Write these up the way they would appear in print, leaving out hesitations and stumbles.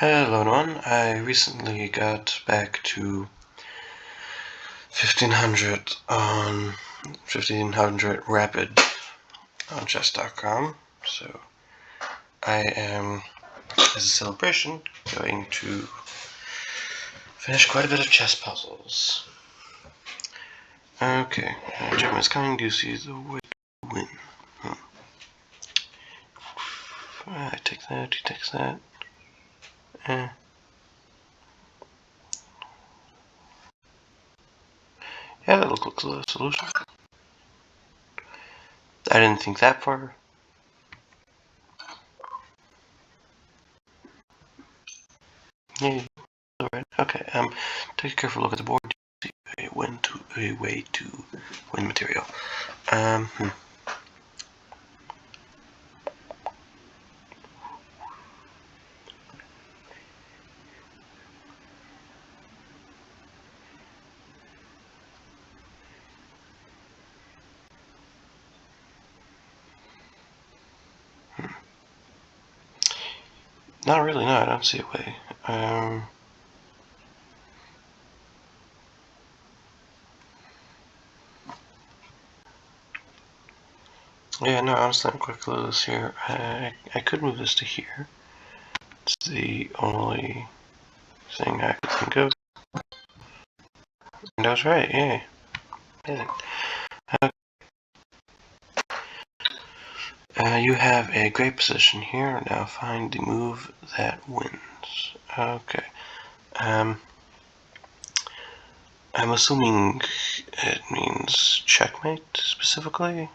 Hello everyone, I recently got back to 1500 on 1500 Rapid on chess.com, so I am, as a celebration, going to finish quite a bit of chess puzzles. Okay, German is coming. Do you see the way to win? I take that, he takes that. Yeah, that looks like the solution. I didn't think that far. Yeah, alright. Okay, take a careful look at the board to see a way to win material. Not really, no, I don't see a way. Yeah, no, honestly, I'm quite clueless here. I could move this to here. It's the only thing I could think of. And I was right, yay. Amazing. You have a great position here. Now find the move that wins. Okay. I'm assuming it means checkmate specifically.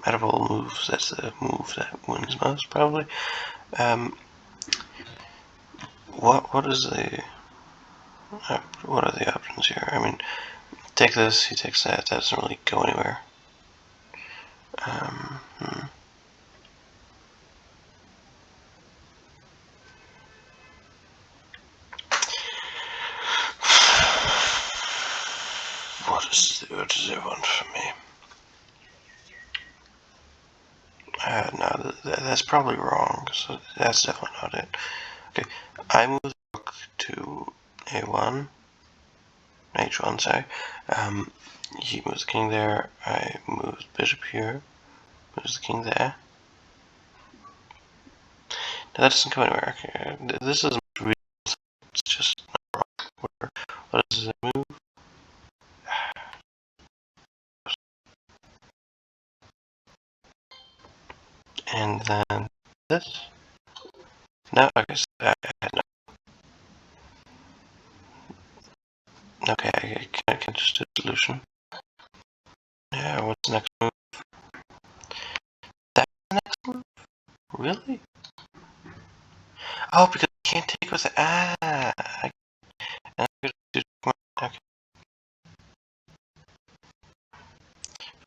Out of all moves, that's the move that wins most, probably. What is the what are the options here? I mean, take this, he takes that. That doesn't really go anywhere. What does it want from me? No, that's probably wrong. So that's definitely not it. Okay, I move the rook to a1, h1, sorry. He moves the king there. I move the bishop here. Moves the king there. Now that doesn't go anywhere. Okay, this isn't real. It's just not wrong. What does it move? And then this. No, okay, so no. Okay, I can just do solution. Yeah, what's the next move? That's the next move? Really? Oh, because I can't take with it. I could do. Okay.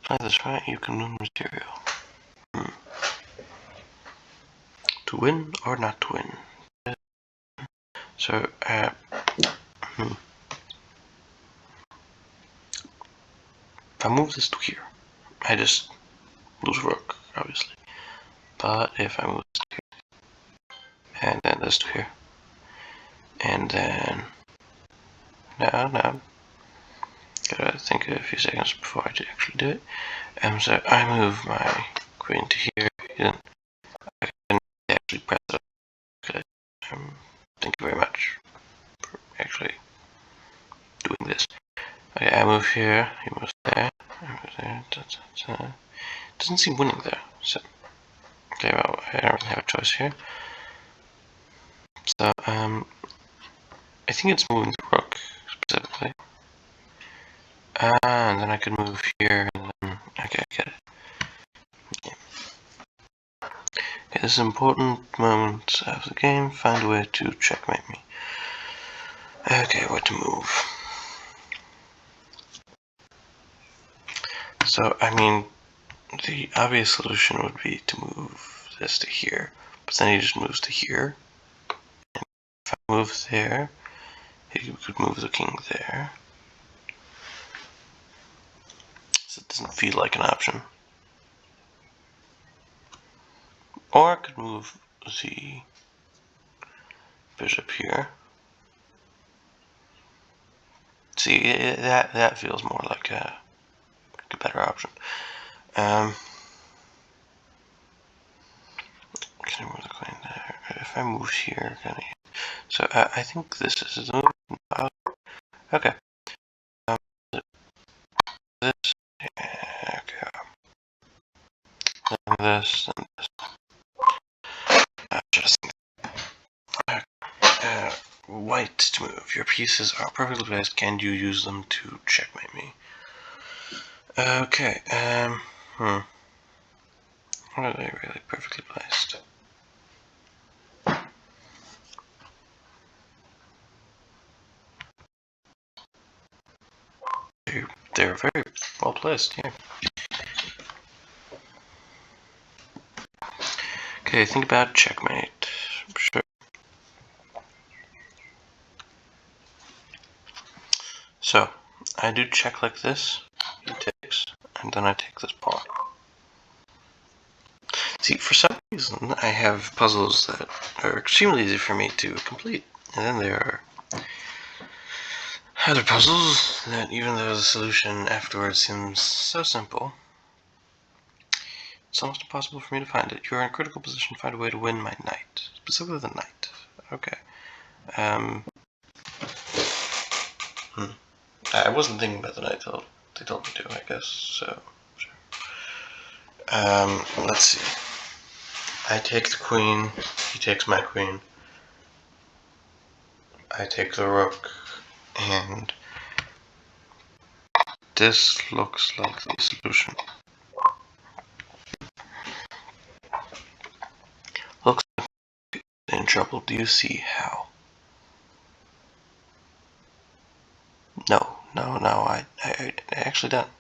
Play this right, you can win material. To win or not to win. So, if I move this to here, I just lose rook, obviously. But if I move this to here, and then this to here, and then no, gotta think a few seconds before I actually do it. So I move my queen to here, then I can actually press it up. Okay. Thank you very much for actually doing this. Okay, I move here, he moves there, I move there, doesn't seem winning there, so okay, well, I don't really have a choice here. So, I think it's moving the rook, specifically. And then I could move here, and then, okay, I get it. Okay. Okay, this is an important moment of the game. Find a way to checkmate me. Okay, what to move? So, I mean, the obvious solution would be to move this to here, but then he just moves to here. And if I move there, he could move the king there. So it doesn't feel like an option. Or I could move the bishop here. See, that feels more like a better option. Can I move the queen there? If I move here, can I? So I think this is the move. Okay. This. Okay. And this. And this. Just. White to move. Your pieces are perfectly placed. Can you use them to checkmate me? Okay. Are they really perfectly placed? They're very well placed here. Okay, think about checkmate. Sure. So, I do check like this. He takes, and then I take this pawn. See, for some reason, I have puzzles that are extremely easy for me to complete. And then there are other puzzles that, even though the solution afterwards seems so simple, it's almost impossible for me to find it. You are in a critical position. Find a way to win my knight. Specifically the knight. Okay. I wasn't thinking about the knight till they told me to, I guess. So, sure. Let's see. I take the queen. He takes my queen. I take the rook. And this looks like the solution. Looks like in trouble. Do you see how? No, I actually don't.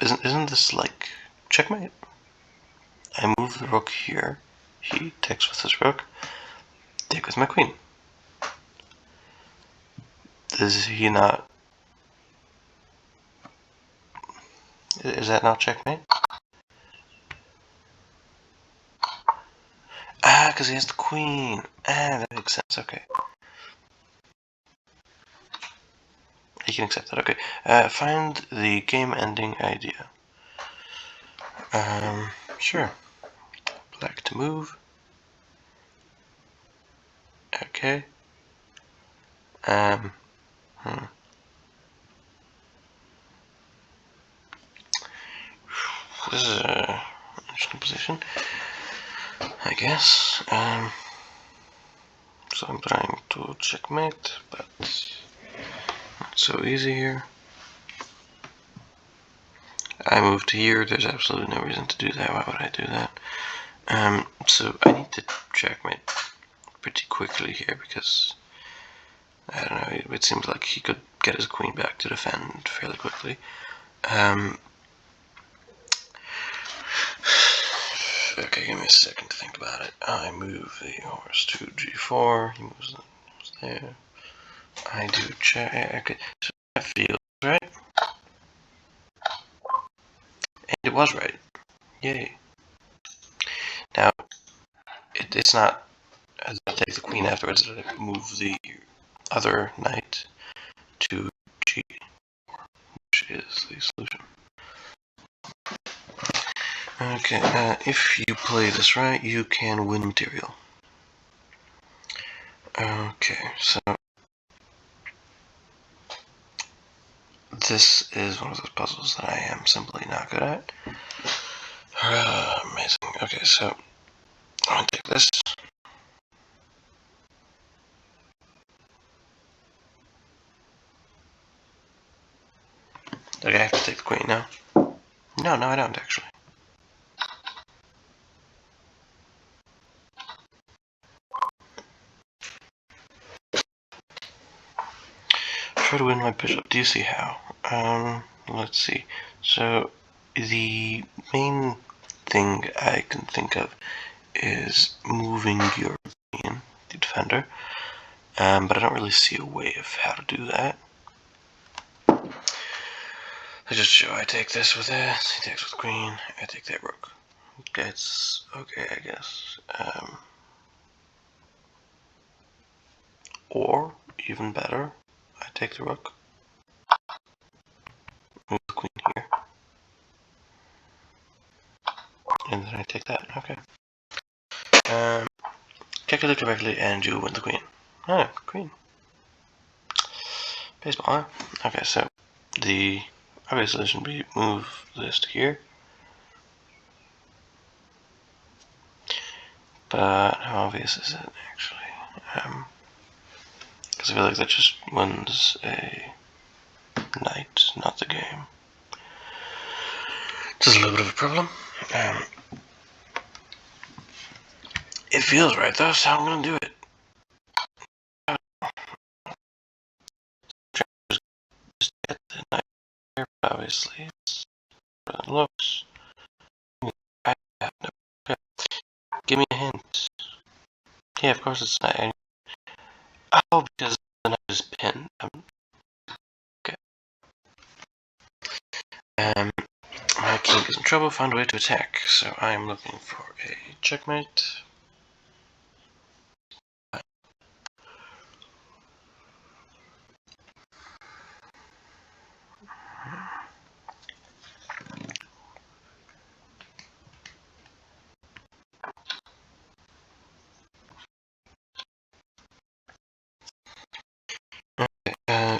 Isn't this like checkmate? I move the rook here. He takes with his rook. Take with my queen. Is he not? Is that not checkmate? Ah, because he has the queen. Ah, that makes sense. Okay. He can accept that. Okay. Find the game-ending idea. Sure. Black to move. Okay. This is an interesting position, I guess. So I'm trying to checkmate, but not so easy here. I moved here. There's absolutely no reason to do that. Why would I do that? So I need to checkmate pretty quickly here because I don't know. It seems like he could get his queen back to defend fairly quickly. Okay, give me a second to think about it. I move the horse to g4. He moves the horse there. I do check. Okay, so that feels right. And it was right. Yay. Now, it's not as I take the queen afterwards that I move the other knight to g4, which is the solution. Okay, if you play this right, you can win material. Okay, so this is one of those puzzles that I am simply not good at. Amazing. Okay, so I'm gonna take this. Okay, I have to take the queen now. No, I don't actually. Try to win my bishop. Do you see how? Let's see. So the main thing I can think of is moving your queen, the defender. But I don't really see a way of how to do that. I just show I take this with this, he takes with queen, I take that rook. It's okay, I guess. Or, even better, I take the rook, move the queen here, and then I take that. Okay. Calculate correctly, and you win the queen. Oh, queen. Baseball, huh? Okay, so the obvious solution would be move this to here. But how obvious is it, actually? Because I feel like that just wins a knight, not the game. This is a little bit of a problem. It feels right, though, so I'm going to do it. Just get the knight here, but obviously it's better than it looks. I have no... Okay. Give me a hint. Yeah, of course it's knight. Oh, because the knight is pinned. Okay. My king is in trouble, found a way to attack, so I'm looking for a checkmate.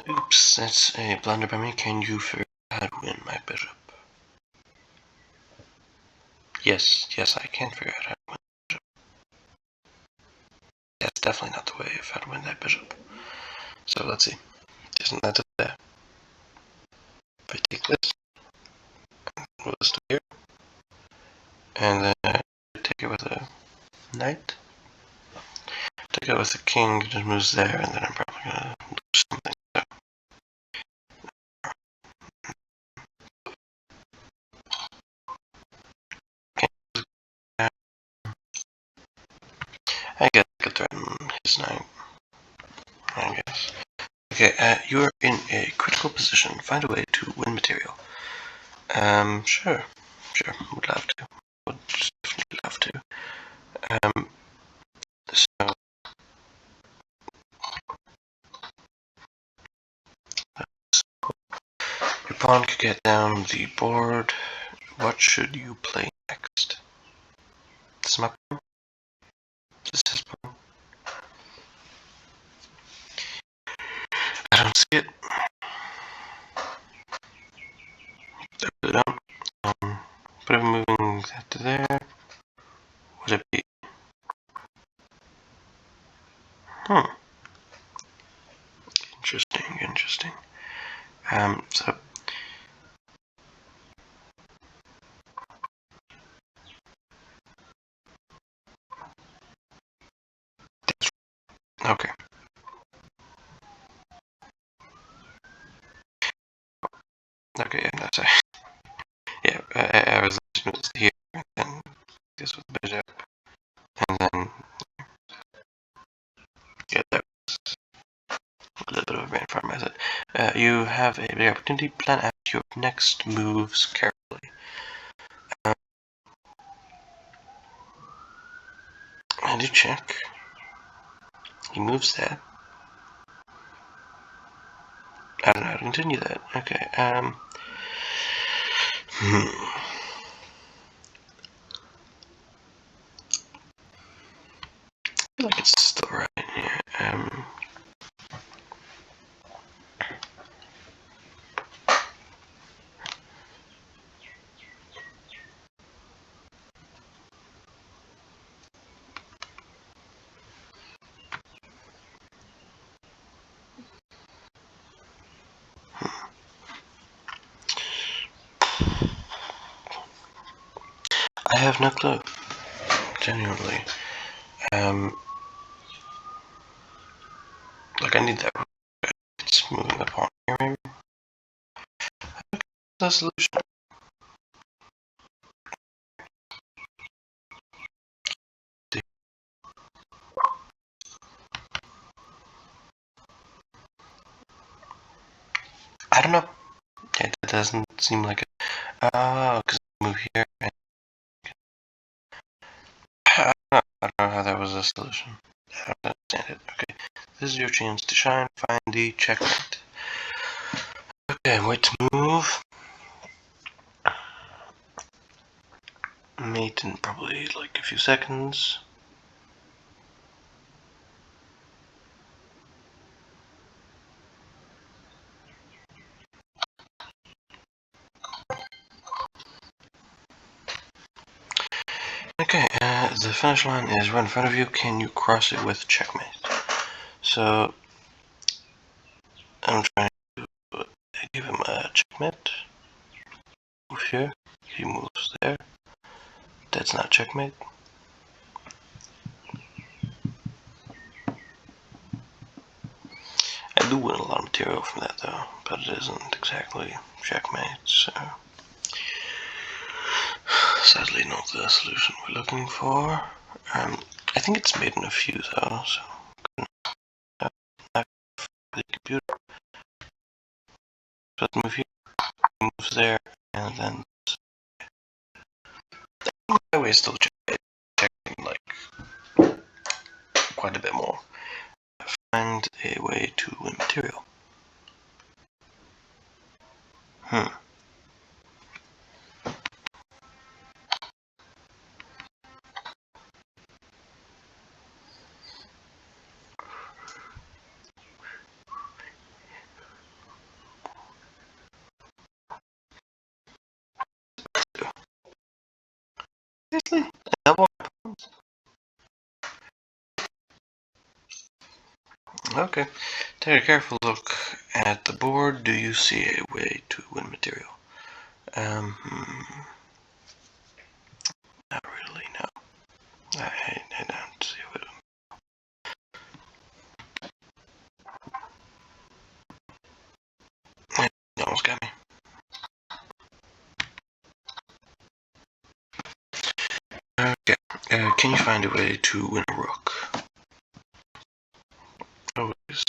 Oops, that's a blunder by me. Can you figure out how to win my bishop? Yes, I can figure out how to win the bishop. That's definitely not the way of how to win that bishop. So let's see. Isn't that there? If I take this, move this to here, and then I take it with a knight, take it with the king, it just moves there, and then I'm probably gonna lose something. So. I guess I could threaten his knight. I guess. Okay, you are in a critical position. Find a way to win material. Sure. Would love to. Would definitely love to. So your pawn could get down the board. What should you play next? This is my pawn. This is his pawn. I don't see it. I really don't. But if I'm moving that to there, would it be? Interesting. So okay. Okay, yeah, that's it. Yeah, I was just here, and then this was bishop, and then yeah, that was a little bit of a brain fart method. You have a big opportunity. Plan out your next moves carefully. I do check. He moves that. I don't know how to continue that. Okay. I feel like it's still right here. I have no clue. Genuinely. Like I need that. It's moving the pawn here, maybe. The solution. I don't know. It doesn't seem like it. Oh, because I move here. a solution. I don't understand it. Okay. This is your chance to shine. Find the checkmate. Okay, wait to move. Mate in probably like a few seconds. Okay, the finish line is right in front of you. Can you cross it with checkmate? So, I'm trying to give him a checkmate. Move here. He moves there. That's not checkmate. I do win a lot of material from that though, but it isn't exactly checkmate, so sadly not the solution we're looking for. I think it's made in a few though, so not the computer. Let's move here, moves there, and then my way is still checking like quite a bit more. Find a way to win material. Seriously? Double? Okay. Take a careful look at the board. Do you see a way to win material? Not really, no. I don't see a way to. You almost got me. Okay. Can you find a way to win a rook? Always.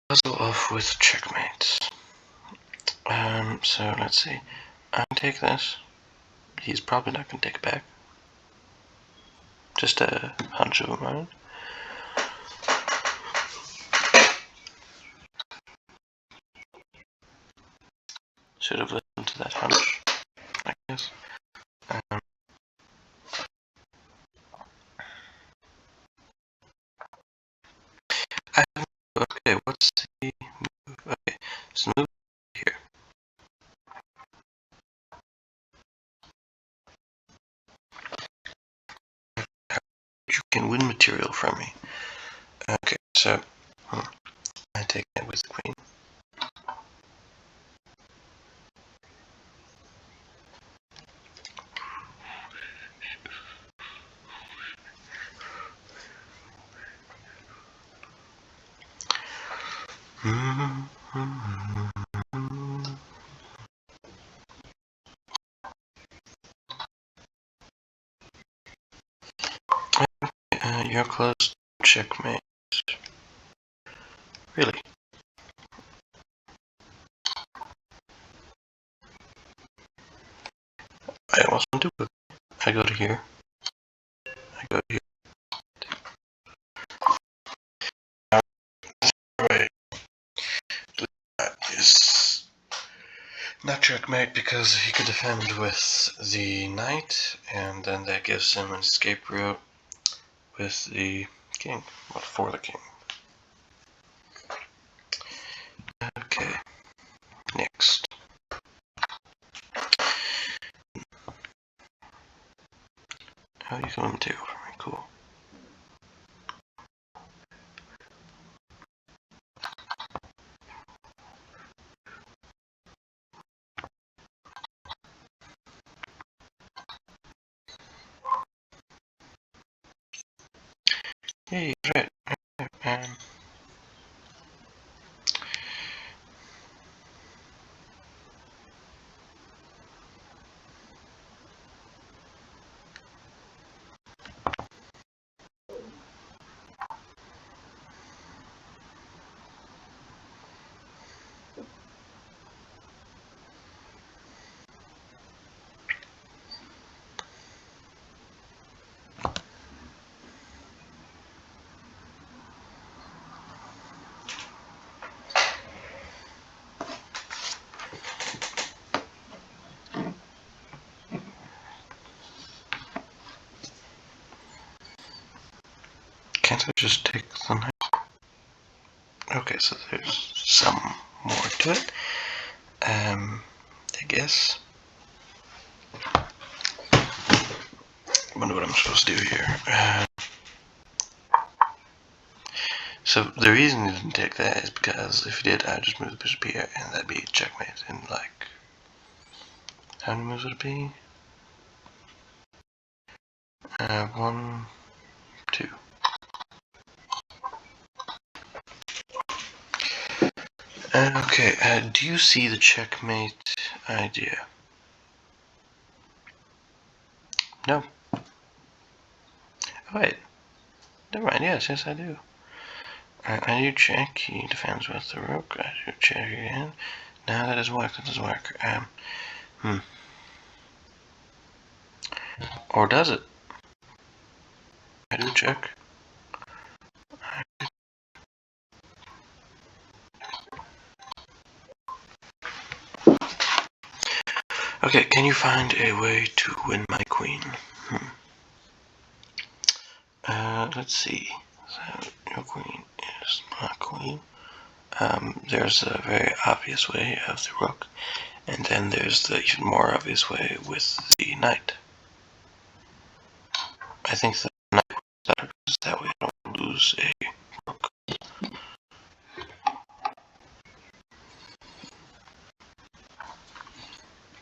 Puzzle off with checkmate. So let's see. I take this. He's probably not going to take it back. Just a hunch of mine. Should have listened to that hunch, I guess. Okay, what's the move? Okay, so move here. You can win material from me. Okay, so I take it with the queen. You're close. Checkmate. Really? I almost want to do it. I go to here. I go to here. Right. That is not checkmate because he could defend with the knight, and then that gives him an escape route with the king. Well, for the king. Okay. Next. How you can win material for me? Cool. Hey, right. Can't I just take the knight? Okay, so there's some more to it. I guess. Wonder what I'm supposed to do here. So the reason you didn't take that is because if you did, I'd just move the bishop here, and that'd be checkmate in like, how many moves would it be? 1, 2. Okay, do you see the checkmate idea? No. Oh, wait. Never mind, yes, I do. I do check, he defends with the rook, I do check again. No, that doesn't work, Or does it? I do check. Okay, can you find a way to win my queen? Let's see. So, your queen is my queen. There's a very obvious way of the rook, and then there's the even more obvious way with the knight. I think the knight is better because that way I don't lose a rook.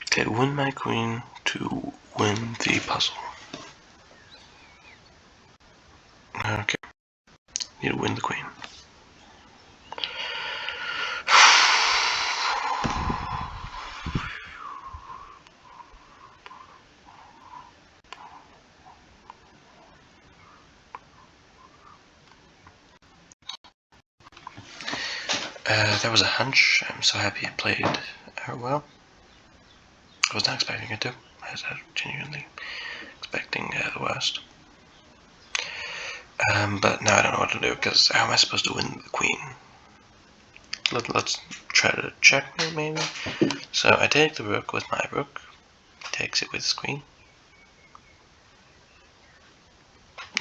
Okay, to win my queen, to win the puzzle. Okay, need to win the queen. That was a hunch. I'm so happy it played well. I was not expecting it to. I was genuinely expecting the worst. But now I don't know what to do, because how am I supposed to win the queen? Let's try to checkmate, maybe? So I take the rook with my rook. He takes it with his queen.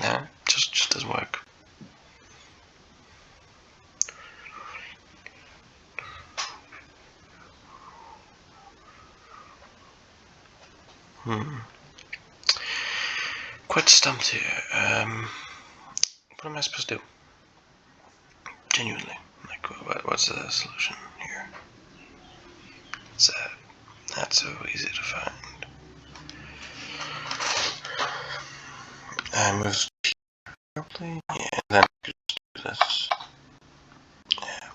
Nah, just doesn't work. Quite stumped here. What am I supposed to do? Genuinely. Like, what's the solution here? It's not so easy to find. I move probably, yeah, and then I could just do this. Yeah,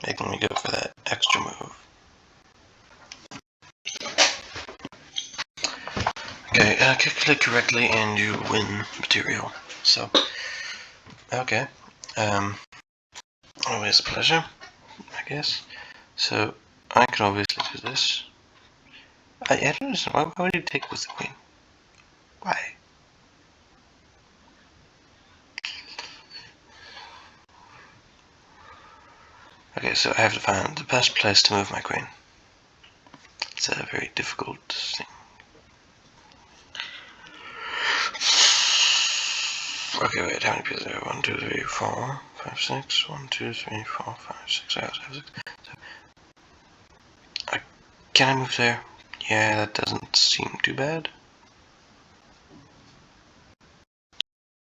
making me go for that extra move. Okay, calculate correctly and you win material. So, okay. Always a pleasure, I guess. So, I can obviously do this. I don't understand, why would you take with the queen? Why? Okay, so I have to find the best place to move my queen. It's a very difficult thing. Okay, wait, how many pieces are there? 1, 2, 3, 4, 5, 6. 1, 2, 3, 4, 5, 6. I also have 6. So, can I move there? Yeah, that doesn't seem too bad.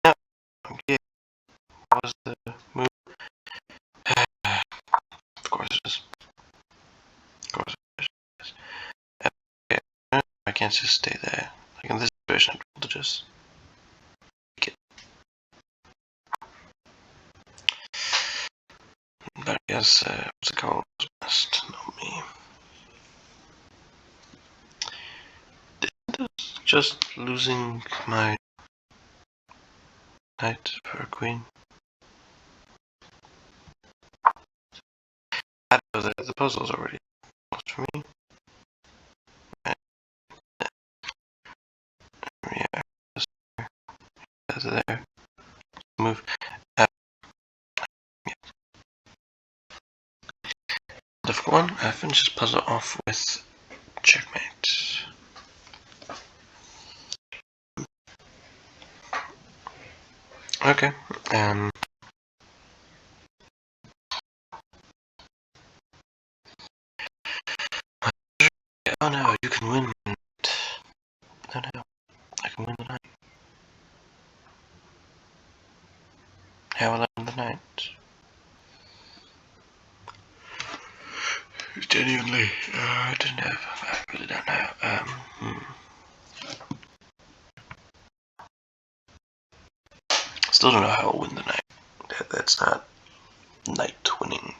No, yeah, what was the move? Of course it is. Of course it is. Okay, I can't just stay there. Like in this situation, I'm able to just take it. But I guess what's it called? Best, not me. Just losing my knight for a queen. I don't know, the puzzle's already lost for me. Yeah, that's there. Move. Yeah. Difficult one. I finish this puzzle off with checkmate. Okay, Um. Oh no, you can win. No, no, I can win the night. How will I win the night? Genuinely, I don't know. I really don't know. Still don't know how I'll win the night. That's not night winning.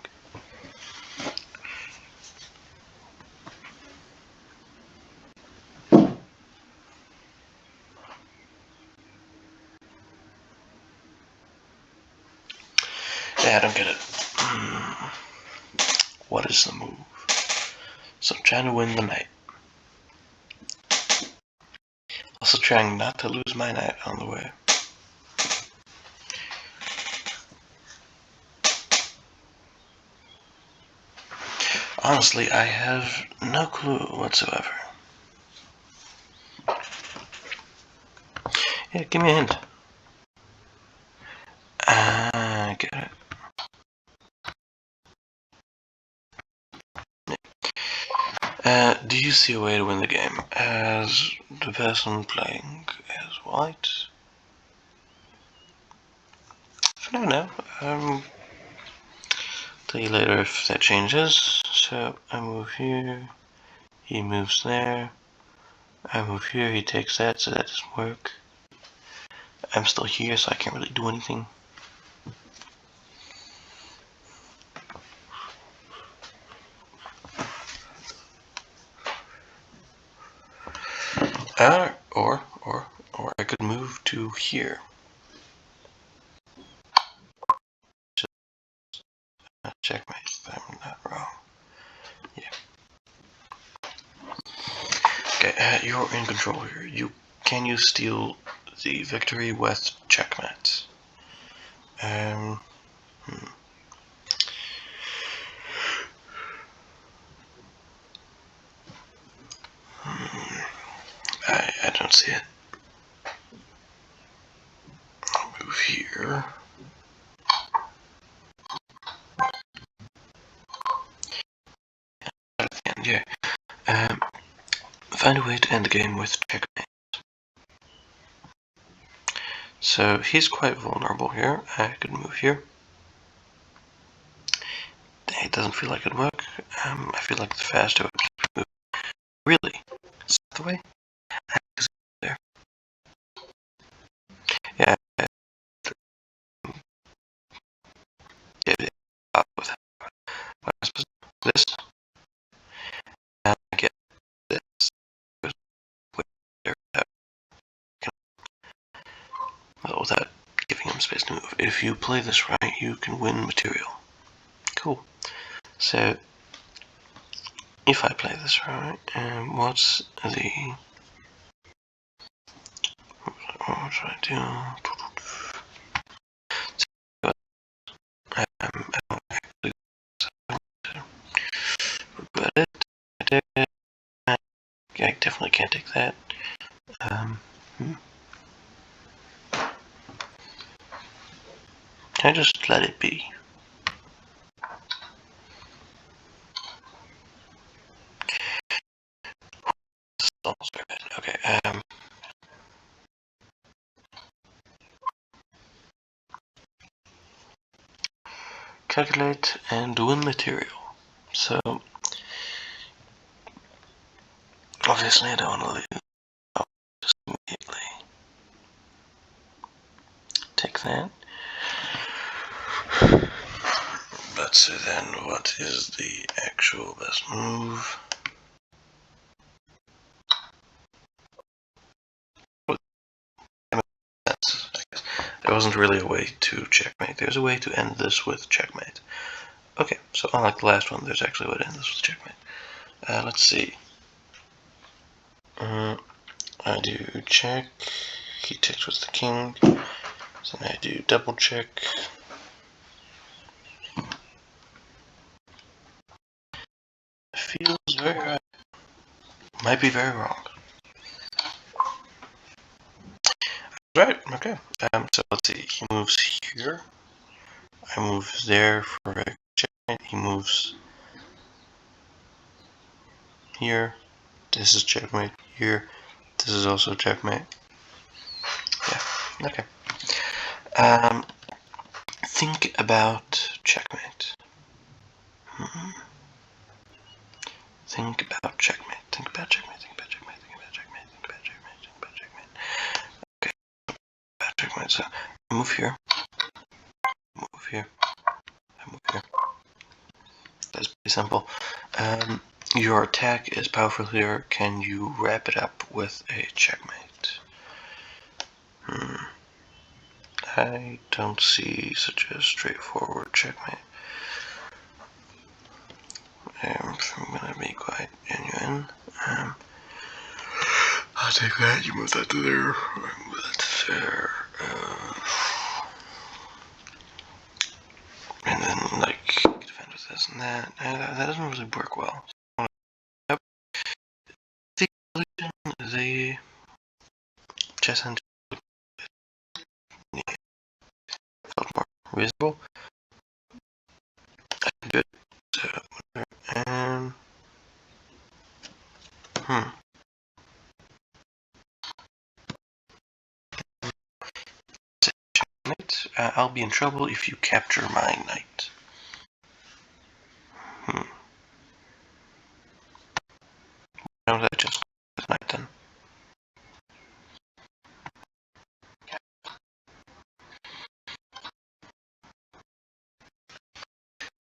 Yeah, I don't get it. What is the move? So I'm trying to win the night. Also trying not to lose my knight on the way. Honestly, I have no clue whatsoever. Yeah, give me a hint. I get it. Do you see a way to win the game as the person playing as white? For now, no. Tell you later if that changes. So I move here, he moves there. I move here, he takes that, so that doesn't work. I'm still here, so I can't really do anything. Or I could move to here. Just checkmate if I'm not wrong. Yeah. Okay, you're in control here. Can you steal the victory with checkmate? Hmm. I don't see it. I'll move here. At the end, yeah. Find a way to end the game with checkmate. So he's quite vulnerable here. I could move here. It doesn't feel like it'd work. I feel like the faster I move. Really? Is that the way? There. Yeah. It with what I suppose this. And I get this without giving him space to move. If you play this right, you can win material. Cool. So if I play this right, what's the what should I do? I definitely can't take that. Can I just let it be? Okay, calculate and win material. So, obviously I don't want to lose. I'll just immediately take that. But so then, what is the actual best move? There wasn't really a way to checkmate. There's a way to end this with checkmate. Okay, so unlike the last one, there's actually a way to end this with checkmate. Let's see. I do check. He takes with the king. So I do double check. Feels very right. Might be very wrong. Right, okay. So let's see. He moves here. I move there for a checkmate. He moves here. This is checkmate here. This is also checkmate. Yeah, okay. Think about checkmate. Think about checkmate. Think about checkmate. Think about checkmate. Think about checkmate. Think about checkmate. Think about checkmate. Okay, about checkmate. So I move here. Move here. I move here. That's pretty simple. Your attack is powerful here. Can you wrap it up with a checkmate? I don't see such a straightforward checkmate. I'm gonna be quite genuine. I'll take that. You move that to there. I move that to there. And then, like, defend with this and that. That doesn't really work well. Yep. The chess hand felt more reasonable. I can do it. So, and checkmate. I'll be in trouble if you capture my knight. Why don't I just knight then?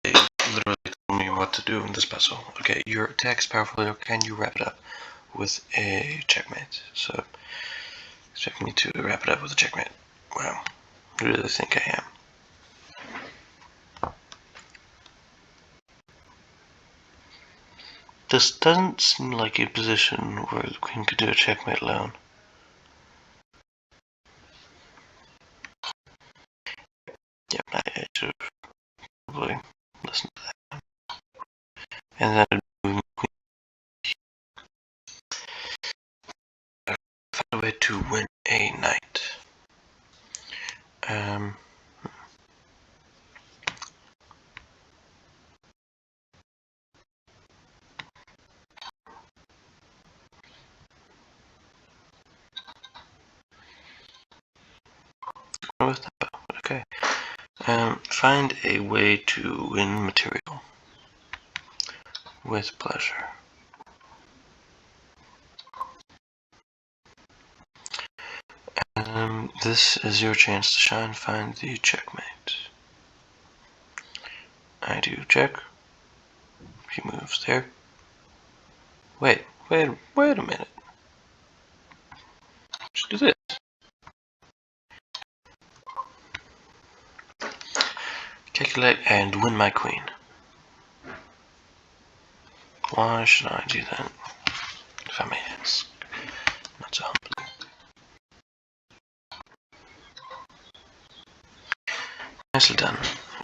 They literally told me what to do in this puzzle. Okay, your attack's powerful. Can you wrap it up with a checkmate? So expect me to wrap it up with a checkmate. Wow, I really think I am. This doesn't seem like a position where the queen could do a checkmate alone. Yep, I should have probably listened to that. And then moving queen. I found a way to win a knight. With that, okay. Find a way to win material. With pleasure. This is your chance to shine. Find the checkmate. I do check. He moves there. Wait a minute. Just do this. Calculate and win my queen. Why should I do that? If I may ask. Not so humbly. Nicely done.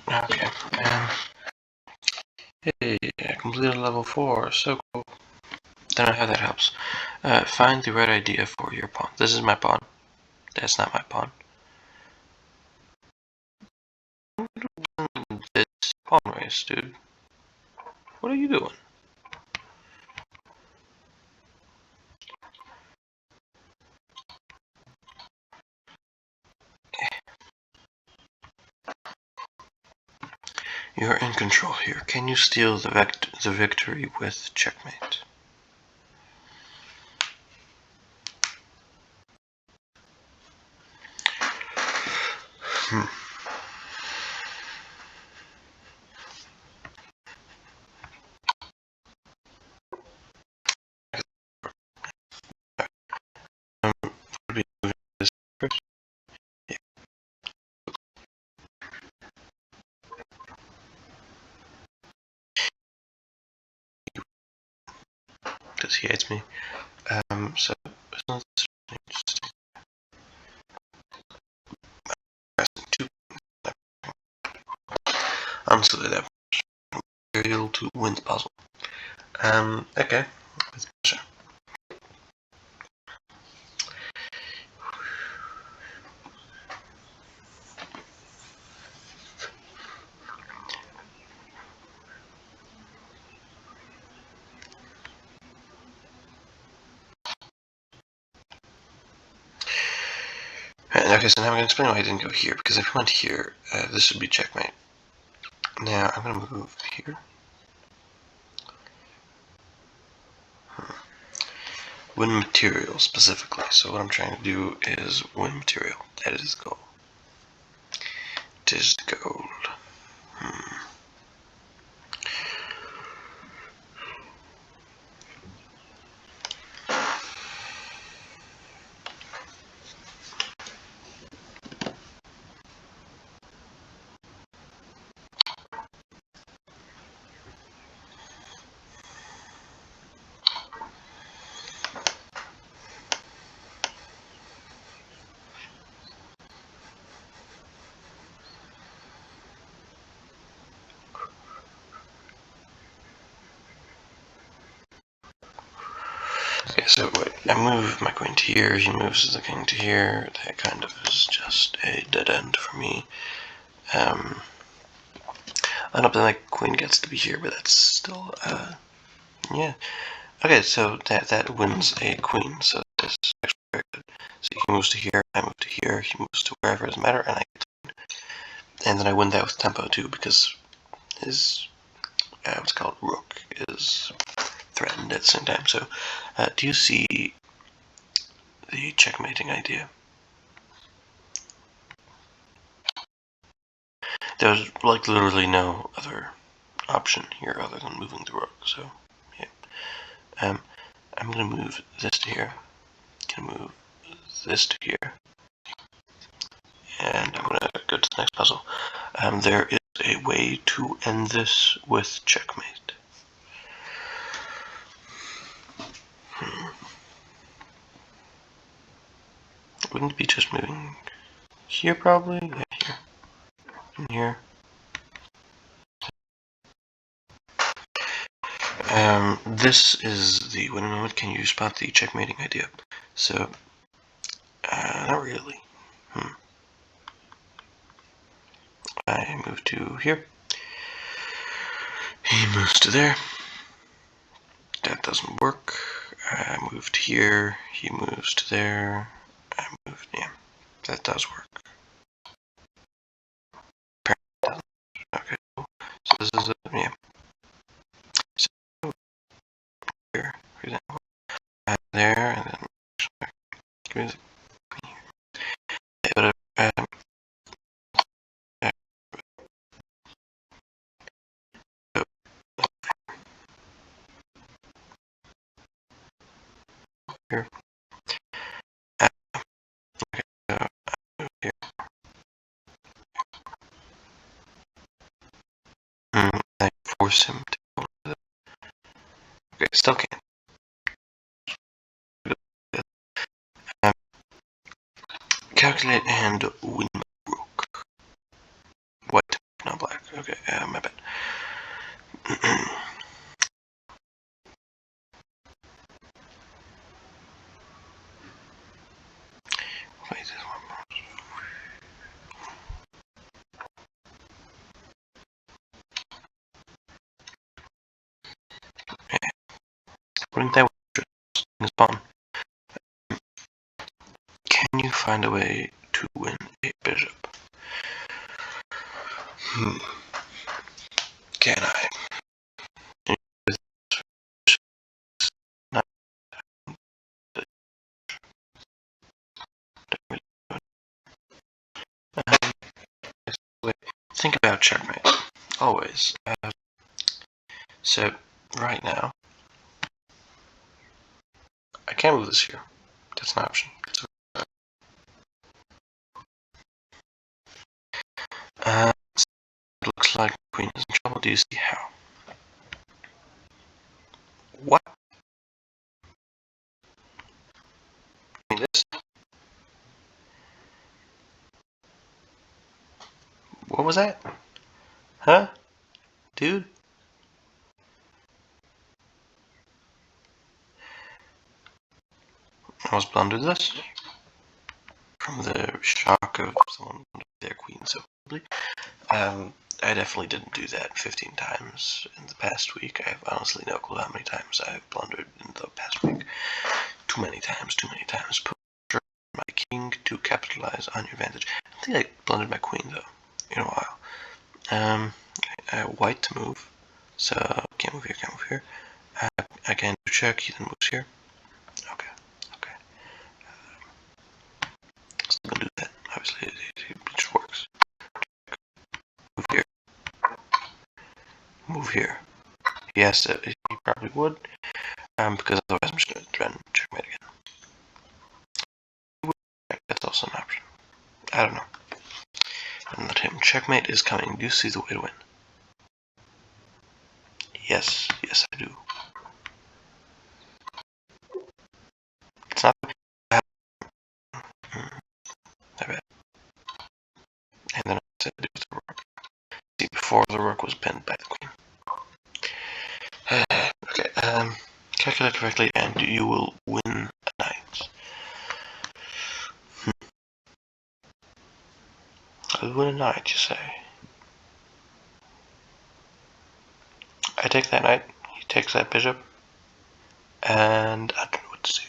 Okay. Hey, I completed level 4. So cool. Don't know how that helps. Find the right idea for your pawn. This is my pawn. That's not my pawn. This pawn race, dude. What are you doing? You're in control here. Can you steal the victory with checkmate? Because he hates me. So honestly, that material to win the puzzle. Okay, with pleasure. Okay, so now I'm going to explain why I didn't go here, because if I went here, this would be checkmate. Now, I'm going to move here. Win material, specifically. So what I'm trying to do is win material. That is the goal. It is the goal. Okay, so wait, I move my queen to here, he moves the king to here. That kind of is just a dead end for me. I don't think my queen gets to be here, but that's still, yeah. Okay, so that wins a queen, so that's actually very good. So he moves to here, I move to here, he moves to wherever, it doesn't matter, and I get to, and then I win that with tempo too, because his, what's it called, rook is threatened at the same time. So, do you see the checkmating idea? There's like literally no other option here other than moving the rook. So, yeah. I'm gonna move this to here. Gonna move this to here, and I'm gonna go to the next puzzle. There is a way to end this with checkmate. Wouldn't it be just moving here probably? Yeah, here. And here. This is the winning moment. Can you spot the checkmating idea? So, not really. I move to here. He moves to there. That doesn't work. I move to here. He moves to there. I move, yeah. That does work. Okay, cool. So this is it, yeah. So here, for example. There, and then give me the here. Here. I force him to go to the, okay, still can't. Calculate and win my rook. White, not black. Okay, my bad. Wait, this one. Wouldn't that was pawn? Can you find a way to win a bishop? Can I? Think about checkmate. Always. So, right now, I can't move this here. That's an option. It looks like queen is in trouble. Do you see how? What? This? What was that? Huh? Dude? I was blundered this from the shock of someone their queen so quickly. I definitely didn't do that 15 times in the past week. I have honestly no clue how many times I've blundered in the past week. Too many times. Put my king trying to capitalize on your advantage. I think I blundered my queen though in a while. White to move, so can't move here, can't move here. I can do check, he then moves here. Okay, okay. Still gonna do that. Obviously, it just works. Move here. Move here. Yes, he probably would, because otherwise I'm just gonna threaten checkmate again. That's also an option. I don't know. And let him checkmate is coming. Do you see the way to win? Yes, yes I do. It's not bad. Not bad. And then I said do with the rook. See, before the rook was pinned by the queen. Okay, calculate correctly and you will win a knight. I'll win a knight, you say? I take that knight, he takes that bishop, and I don't know what to do.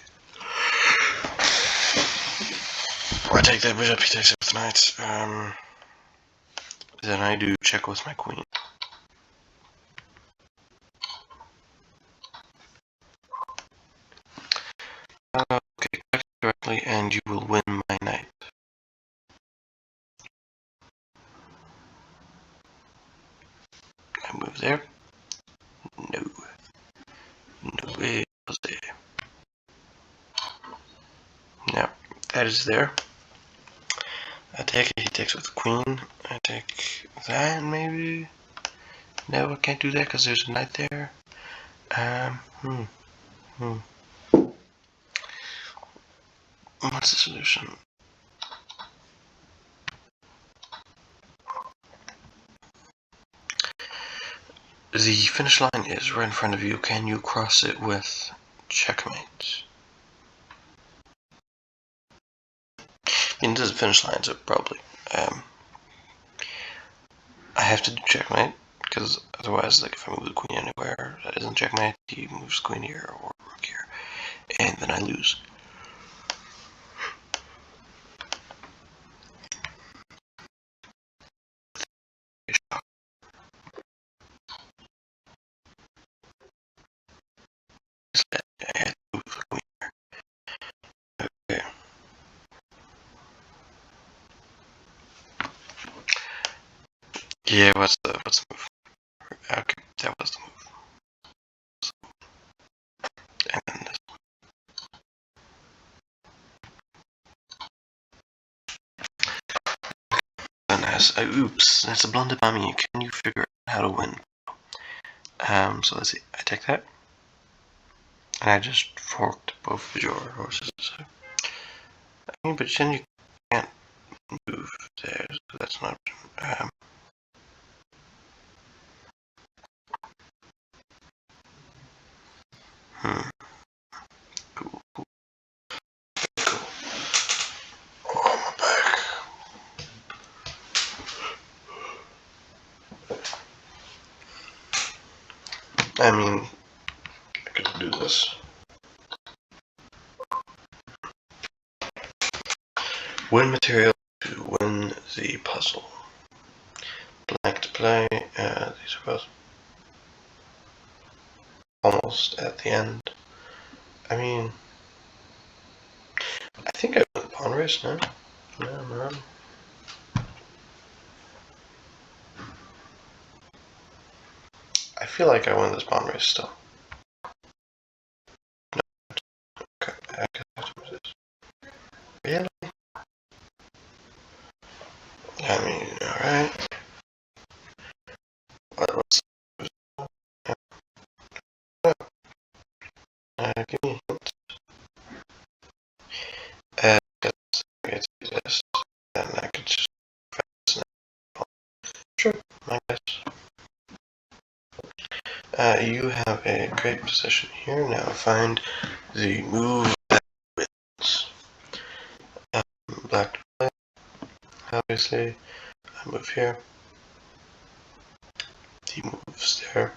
I take that bishop, he takes it with the knight, then I do check with my queen. Okay, calculate correctly and you will win my knight. I move there. No. No way, Jose. Now, that is there. I take it, he takes with the queen. I take that, maybe? No, I can't do that because there's a knight there. What's the solution? The finish line is right in front of you. Can you cross it with checkmate? I mean, this is a finish line, so probably. I have to do checkmate, because otherwise, like, if I move the queen anywhere that isn't checkmate, he moves queen here or rook here, and then I lose. I had to move the queen here. Okay. Yeah, what's the move? Okay, that was the move. And then this. Oops, that's a blunder by me. Can you figure out how to win? So let's see. I take that, and I just forked both of your horses. So. I mean, but then you can't move there, so that's not. Cool, cool, cool. Oh, my back. I mean, I could do this. Win material to win the puzzle. Black to play. These are both almost at the end. I mean, I think I won the pawn race now. No, I'm wrong. I feel like I won this pawn race still. No. Okay, I guess I have to move this. Really? I mean, alright. What's give me a hint. I guess I do this, and I could just press it. Sure, I guess. You have a great position here. Now find the move that wins. Black to play. Obviously, I move here. He moves there.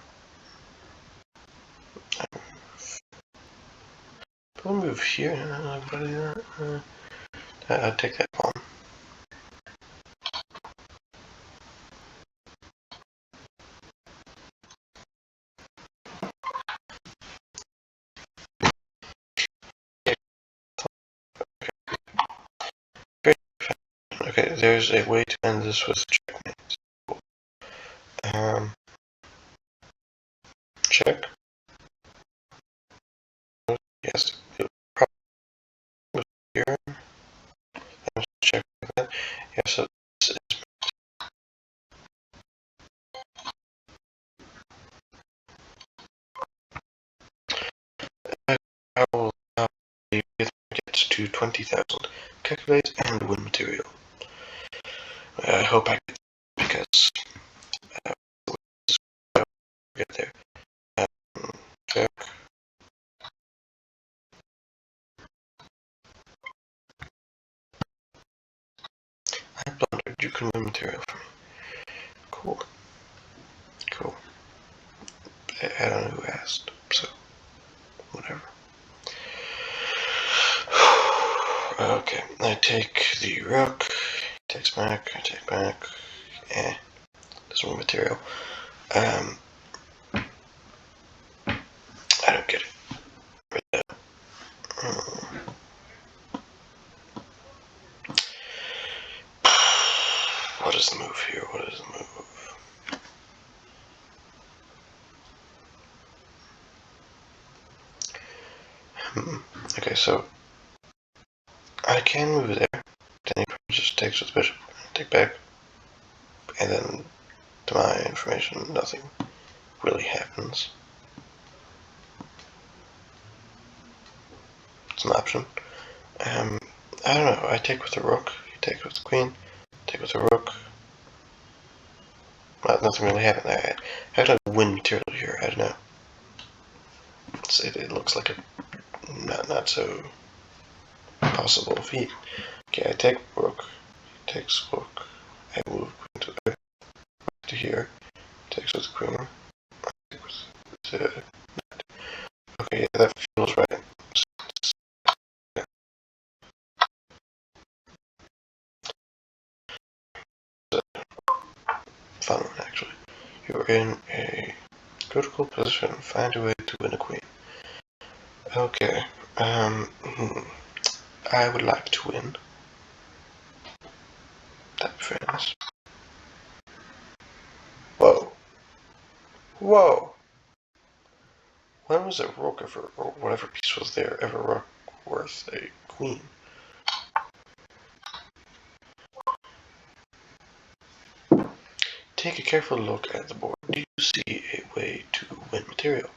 I'll move here. What do that? I'll take that pawn. Okay, there's a way to end this with checkmate. Check. Yes, probably here. Let's check that. Yes, so this is. I will now get to 20,000. Calculate and win material. I hope I get because get there. Check. I blundered. You can win material for me. Cool. Cool. I don't know who asked, so whatever. Okay, I take the rook. Takes back. I take back. Doesn't win material. I don't get it. What is the move here? What is the move? Okay, so I can move there. Then he just takes with the bishop. Take back. And then, to my information, nothing really happens. It's an option. I don't know. I take with the rook. You take with the queen. Take with the rook. Well, nothing really happened there. I don't win material here. I don't know. It looks like a not so possible feat. Okay, I take rook. He takes rook. I move queen to here. Takes with the queen. Take with the. Okay, yeah, that feels right. Fun one, actually. You're in a critical position. Find a way to win a queen. Okay. I would like to win. That'd be very nice. Whoa. Whoa. When was a rook ever, or whatever piece was there, ever worth a queen? Take a careful look at the board. Do you see a way to win material?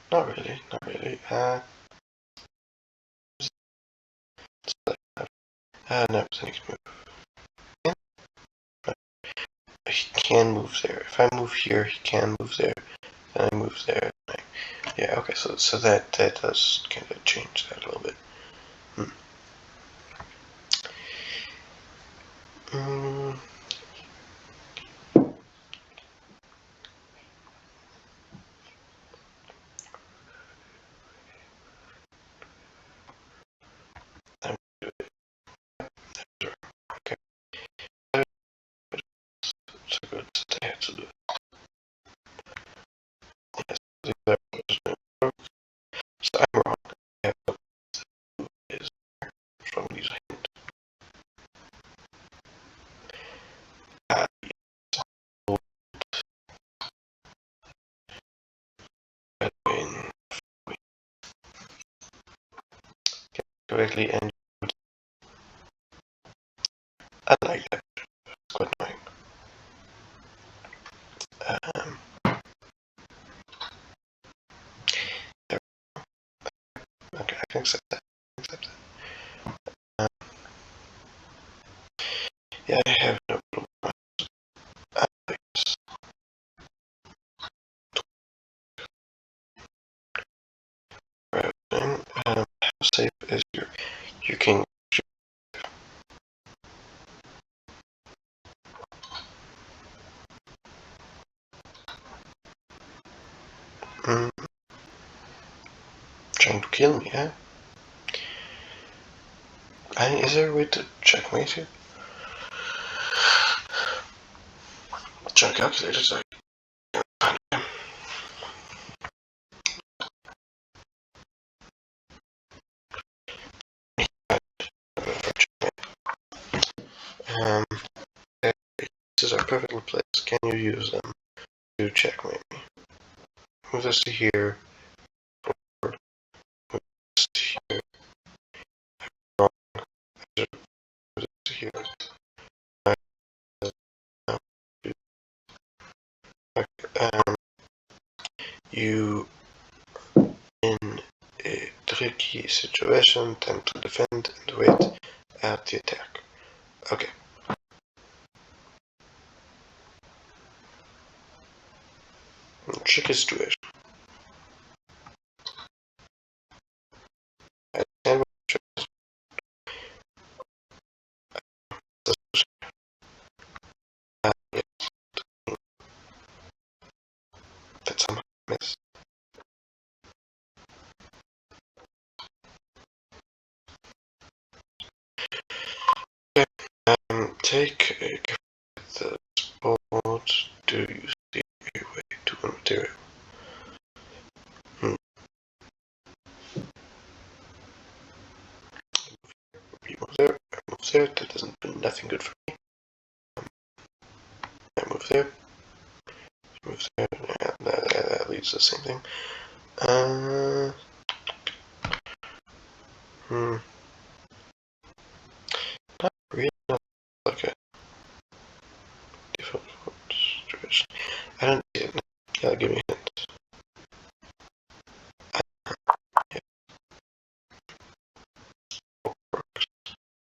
Not really, not really. No, then he can move. He can move there. If I move here, he can move there. Then I move there. Yeah, okay, so that does kind of change that a little bit. Okay. So good. I have to do it. Yes, so I'm wrong. I have is from these hint. Correctly, and I like that. It's quite annoying. Okay, I can accept that. Yeah, I have no problem. How safe is your king? Trying to kill me, huh? Is there a way to checkmate here? Check calculators. Um, pieces are perfectly placed. Can you use them to checkmate me? Move this to here. Forward. Move this to here. Wrong. Move this to here. You, in a tricky situation, tend to defend and wait at the attack. Okay. Tricky situation. I stand with yeah, that somehow missed. Take a the spot. Do you see a way to a material? You move there, I move there, that doesn't do nothing good for me. I move there, move there, yeah, that leads to the same thing. Not really, not like a default situation. I don't see it. Yeah, give me a hint.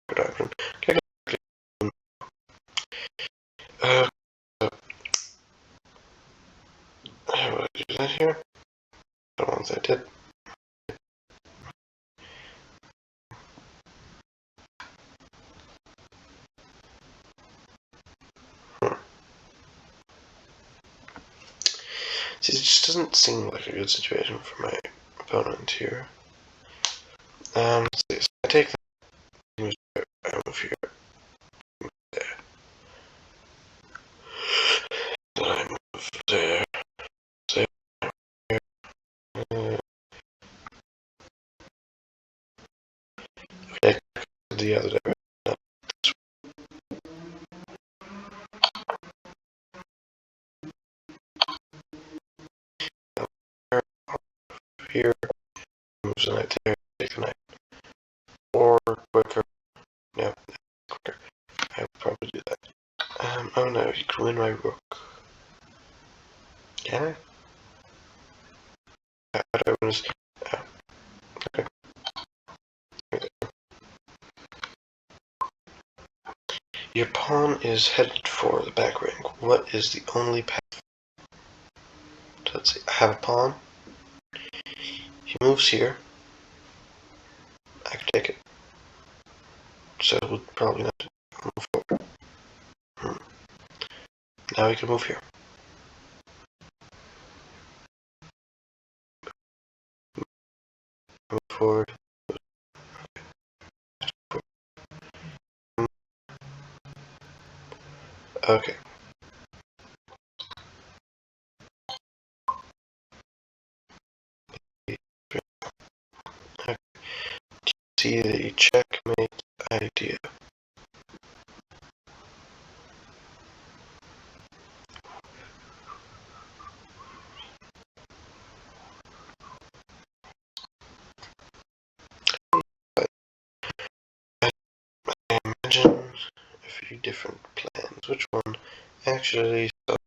Good argument. Okay, what did I do that here? The ones I did. See, it just doesn't seem like a good situation for my opponent here. Let's see. So I take that, move there, I move here, move there. Then I move there, there, okay, the other direction. Here, moves the knight there, take the knight. Or quicker. No, quicker. I would probably do that. Oh no, you can win my rook. Can I? How do I win this? Oh, okay. Your pawn is headed for the back rank. What is the only path? So let's see. I have a pawn. He moves here. I can take it. So it would probably not move forward. Now he can move here. Move forward. Okay. See the checkmate idea. I imagine a few different plans. Which one actually solves?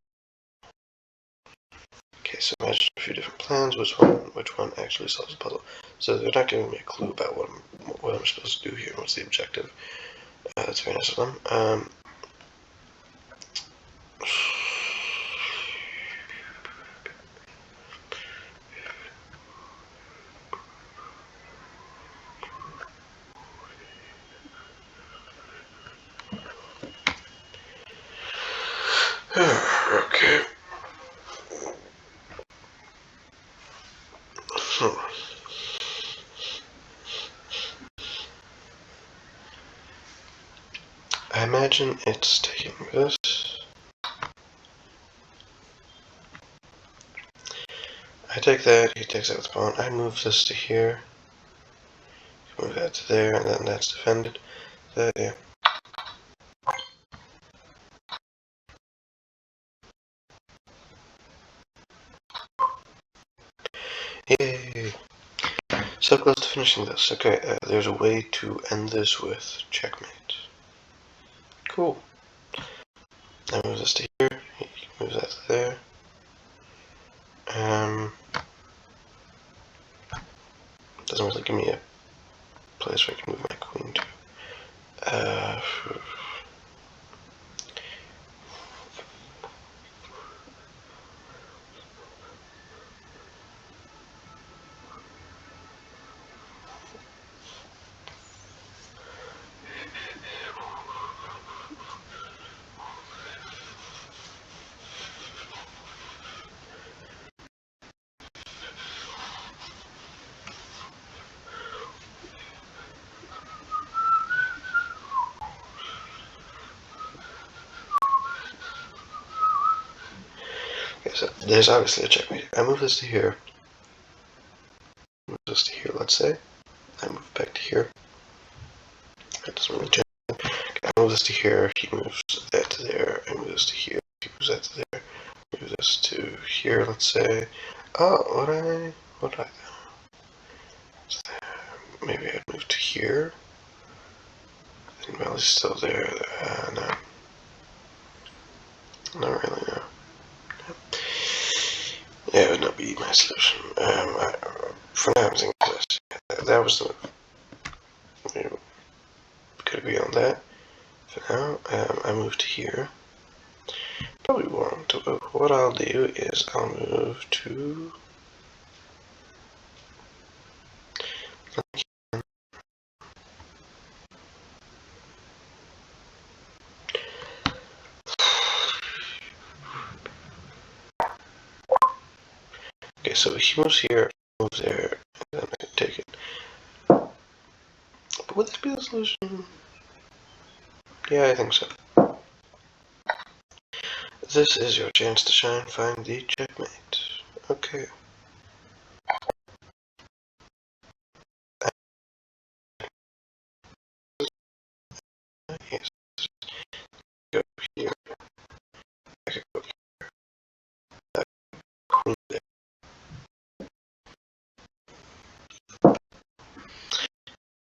Okay, so imagine a few different plans. Which one actually solves the puzzle? So they're not giving me a clue about what I'm supposed to do here. What's the objective? That's very nice of them. Okay. I imagine it's taking this. I take that, he takes that with the pawn. I move this to here. Move that to there, and then that's defended. That, yeah. Yay! So close to finishing this. Okay, there's a way to end this with checkmate. Cool. I move this to here, he moves that to there. Doesn't really give me a place where I can move my queen to. Okay, so there's obviously a checkmate. I move this to here. Move this to here, let's say. I move back to here. That doesn't really change. I move this to here. He moves that to there. I move this to here. He moves that to there. Move this to here, let's say. Oh, what I maybe I'd move to here. I think Valley's still there. No. Not really, no. Yeah, it would not be my solution. For now, I'm thinking this. That was the. We could agree on that. For now, I move to here. Probably won't. What I'll do is I'll move to. Okay, so he moves here, moves there, and then I can take it. But would this be the solution? Yeah, I think so. This is your chance to shine. Find the checkmate. Okay. Yes. Go here. I could go there.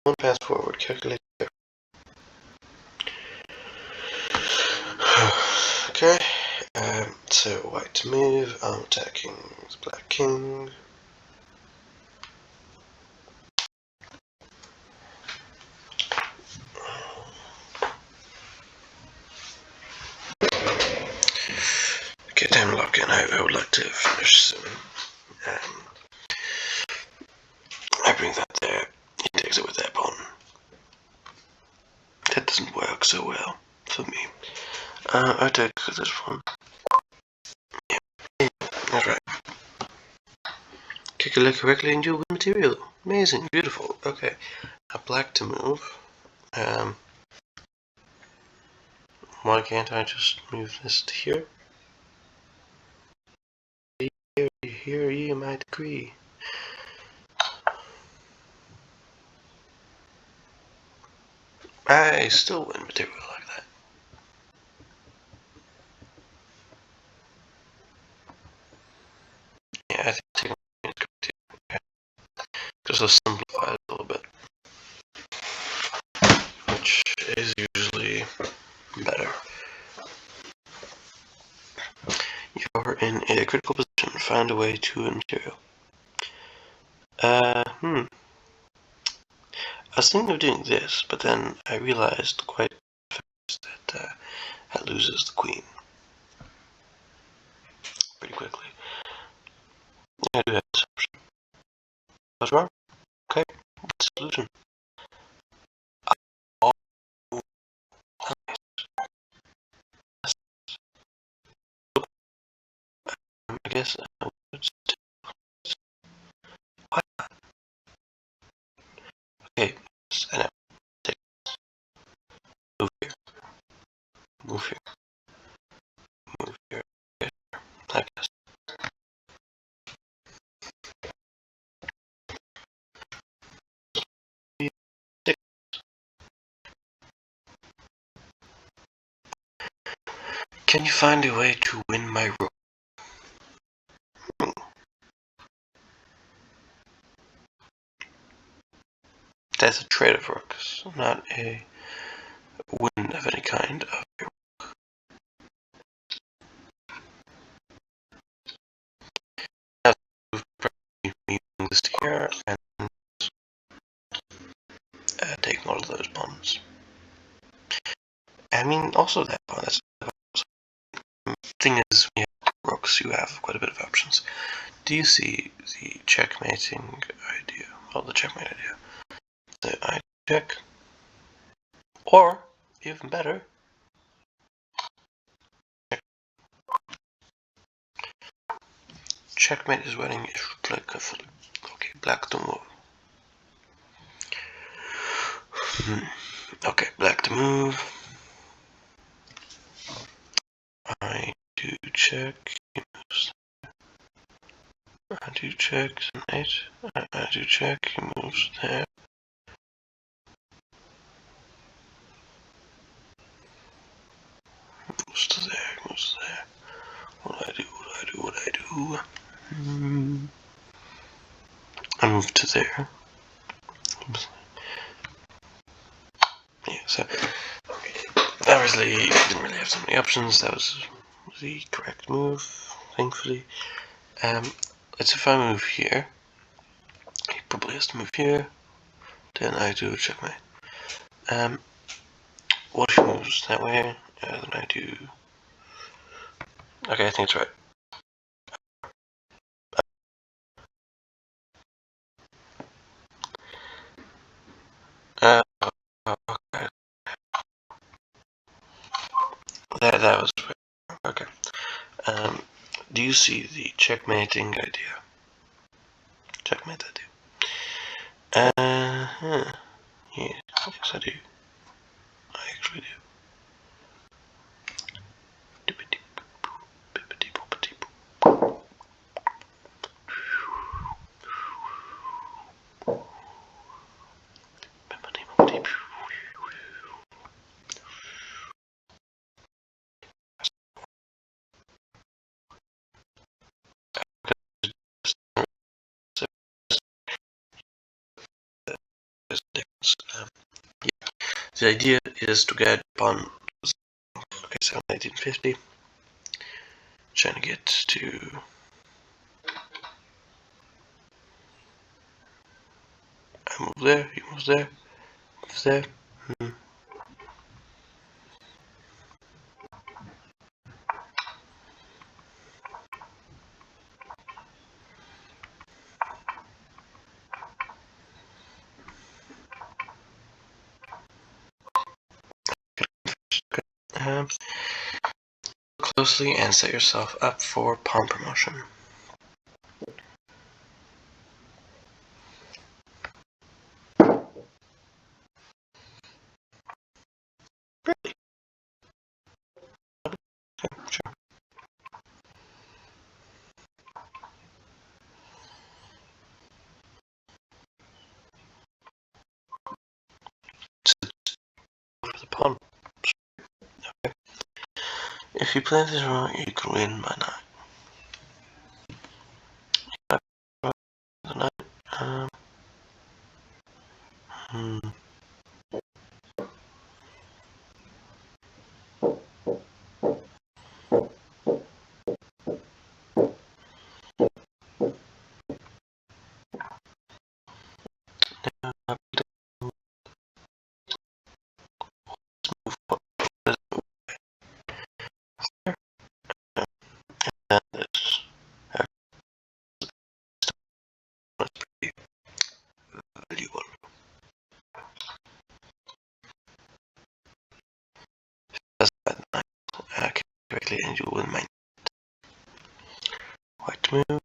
One pass forward. Calculate. Okay. So white to move. I'm attacking the black king. Okay, time lock in. I would like to finish soon. I bring that there. He takes it with that pawn. That doesn't work so well for me. I take this one. Yeah, that's right. Calculate correctly and you win material. Amazing, beautiful. Okay, a black to move. Why can't I just move this to here? Here you might agree. I still win material like that. Yeah, I think taking is good too. Okay. Just to simplify it a little bit, which is usually better. You're in a critical position. Find a way to win material. I was thinking of doing this, but then I realized quite fast that that loses the queen pretty quickly. I do have this option. What's wrong? Okay, what's the solution? Oh, I guess I would why not? Okay, I know. Take move here. Can you find a way to win my rook? That's a trade of rooks, not a win of any kind of your rook. Moving this here and taking all of those pawns. I mean, also that pawn. That's the thing is, when you have rooks, you have quite a bit of options. Do you see the checkmating idea? Well, the checkmate idea. The I check, or even better, checkmate is winning if you play carefully. Okay, black to move. Okay, black to move. I do check. I do check. Eight. I do check. He moves there. Moves to there. Moves to there. What do I do? What do I do? What do I do? I move to there. Oops. Yeah, so obviously you didn't really have so many options. That was the correct move, thankfully. Let's if I move here. He probably has to move here. Then I do a checkmate. What if he moves that way? Then I do. Okay, I think it's right. Okay. That was right. Okay. Do you see the checkmating idea? Checkmate idea. Yeah, yes I do. I actually do. The idea is to get upon, okay, so 1950, trying to get to, I move there, he moves there, moves there. Closely and set yourself up for pawn promotion. Really? Sure. For the pawn. Okay. If you play this wrong, you can win by 9. The 9. And this must be valuable. That's bad 9. Correctly, and you win my white move.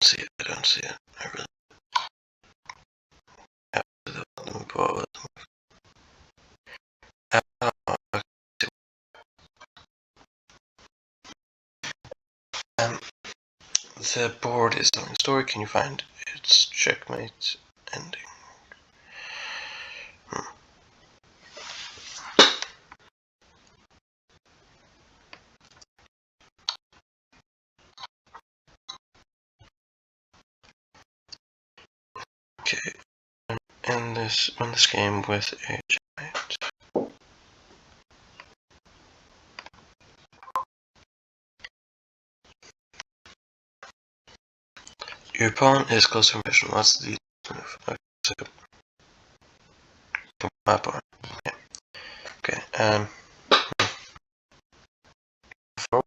See it, I don't see it. I really have to go with The board is telling a story. Can you find its checkmate ending? Okay, run this game with a checkmate. Your pawn is close to information. What's the move? Okay, so my pawn. Yeah. Okay. Four.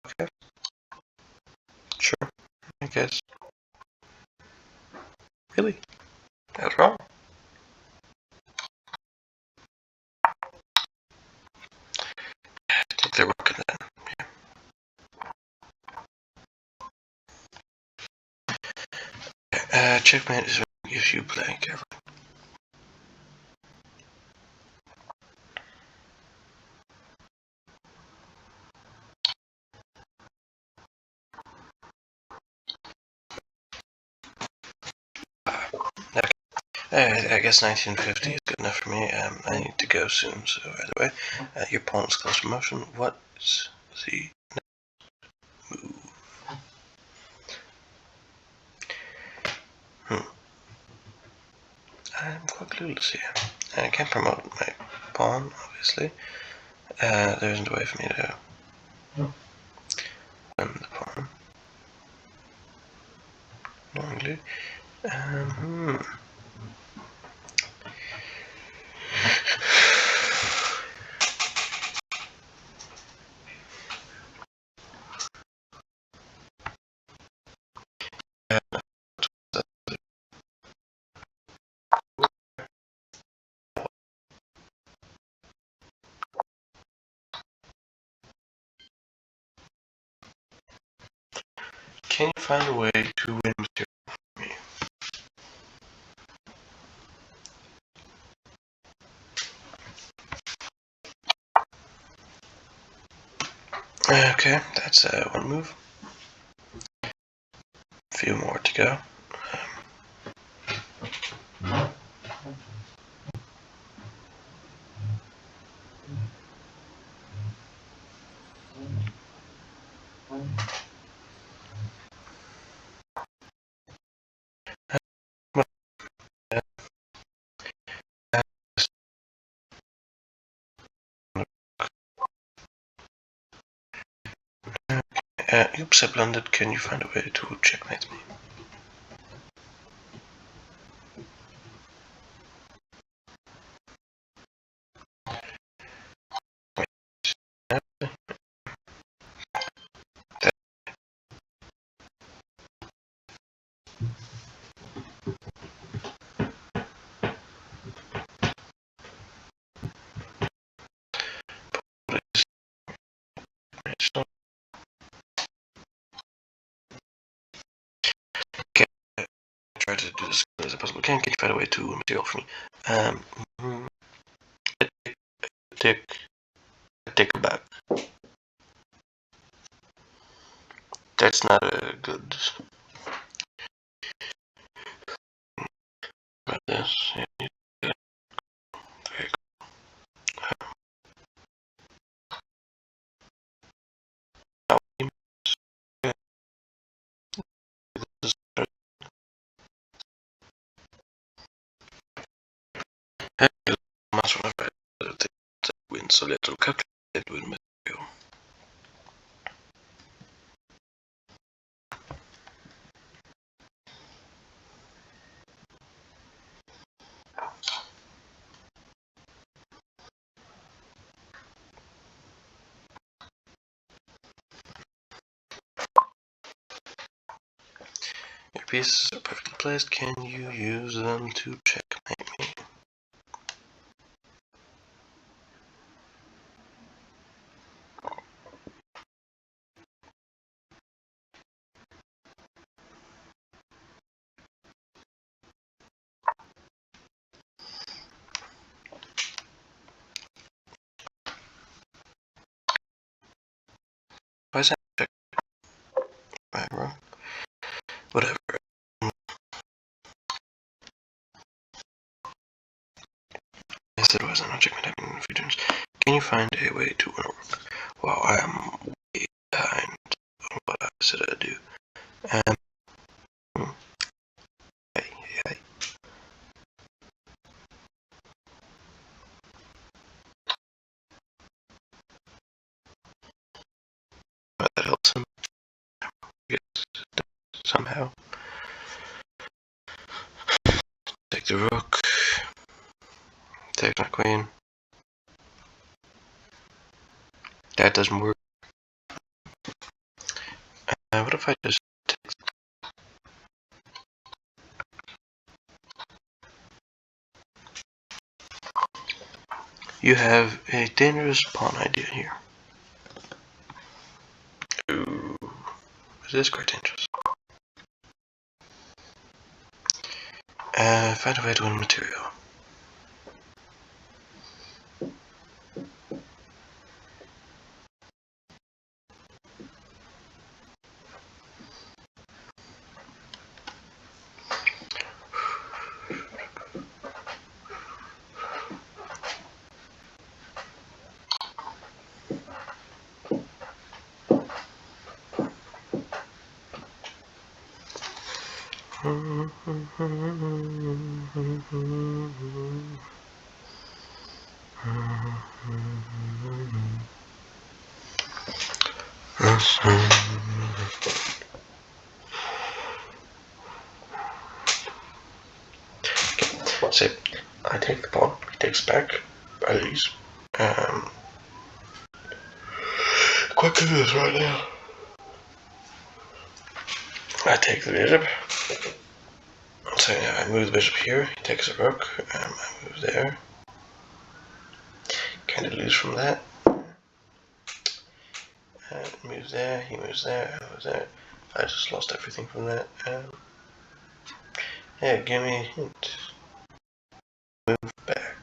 Okay. Sure. I guess. Really? That's wrong. Take the rook then. Yeah. Checkmate is if you play carefully. I guess 1950 is good enough for me. I need to go soon, so either way, your pawn is close to motion. What's the move? I'm quite clueless here. I can't promote my pawn, obviously. There isn't a way for me to win the pawn. Normally. Can you find a way to win material for me? Okay, that's one move. A few more to go. Oops, I blundered. Can you find a way to checkmate me? Okay, try to do this as possible. Can you find a way to material for me? Take a back. That's not a good. About this. Yeah, very good. This is much of a win, so let's calculate win material. Your pieces are perfectly placed. Can you use them to checkmate me? Why is that check? Whatever. Yes, it was. I'm not checking my typing features. Can you find a way to work? Well, I am way behind on what I said I'd do. Hey. That helps him. Yes, somehow. Take the rook. Take my queen. That doesn't work. What if I just take... You have a dangerous pawn idea here. Ooh, it is quite dangerous. Find a way to win material. So I take the pawn, he takes back, I lose. Quite confused right now. I take the bishop. So I move the bishop here, he takes a rook, I move there. Kind of lose from that. Moves there, he moves there, I move there. I just lost everything from that. Yeah, give me a hint. Move back.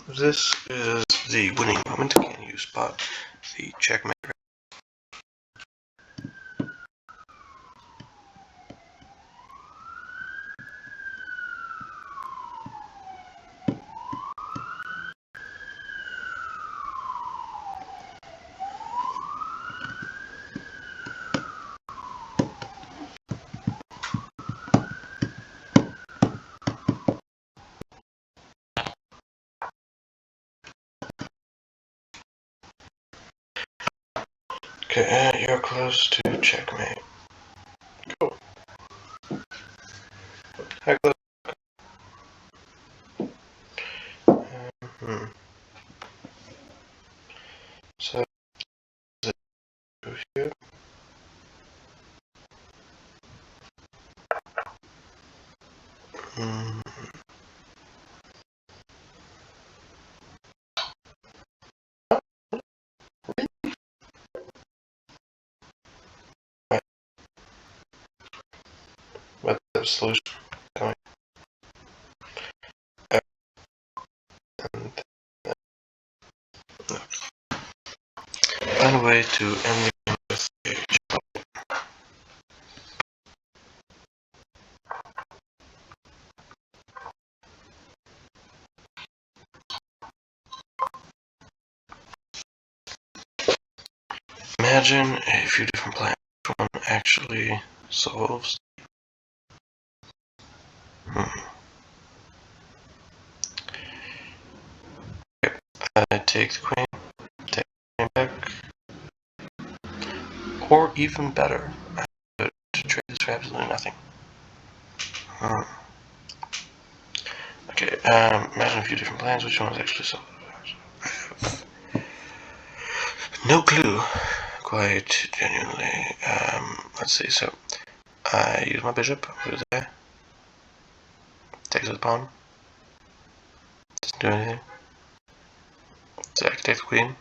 This is the winning moment. Can you spot the checkmate? Okay, you're close to checkmate. Cool. How close? So, is it here? What's the solution? Coming. Find a way to end the game with a checkmate. Imagine a few different plans. Which one actually solves? Okay. I take the queen, take the queen back, or even better, I could trade this for absolutely nothing. Okay, imagine a few different plans. Which one is actually solved? I have no clue, quite genuinely. Let's see, so I use my bishop, move there, takes the pawn, doesn't do anything. So I can take the queen.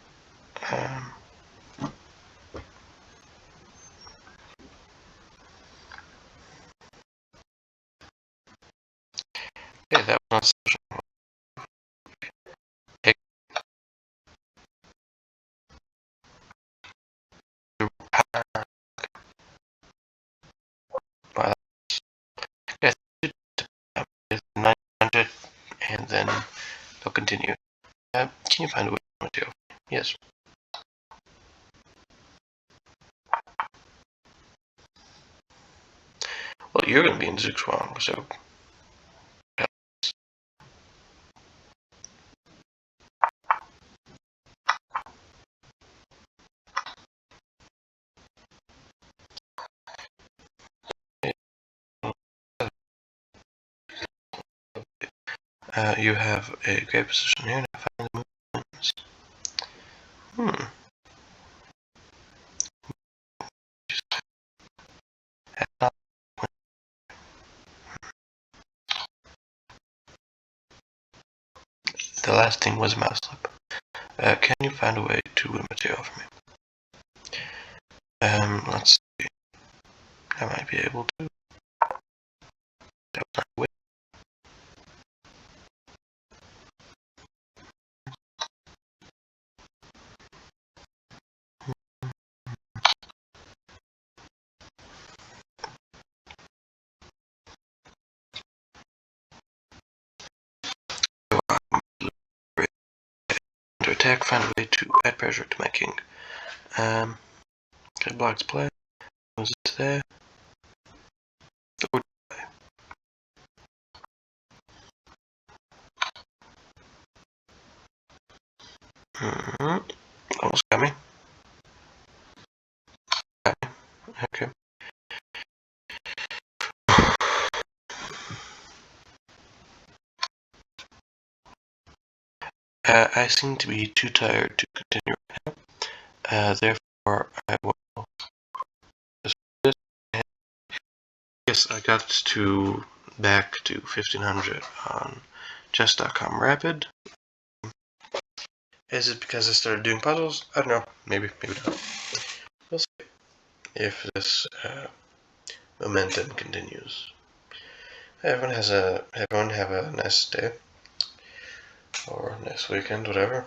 I'll continue. Can you find a way to material? Yes. Well, you're going to be in Zugzwang, so... you have a great position here. Now find the movements. The last thing was a mouse slip. Can you find a way to win material for me? Let's see. I might be able to. That was not a way. To attack, find a way to add pressure to my king. Okay, blocks play. Moves it to there. Almost got me. Okay. I seem to be too tired to continue right now. Therefore, I will just yes, I got to back to 1500 on chess.com Rapid. Is it because I started doing puzzles? I don't know. Maybe not. We'll see if this momentum continues. Everyone have a nice day or nice weekend, whatever.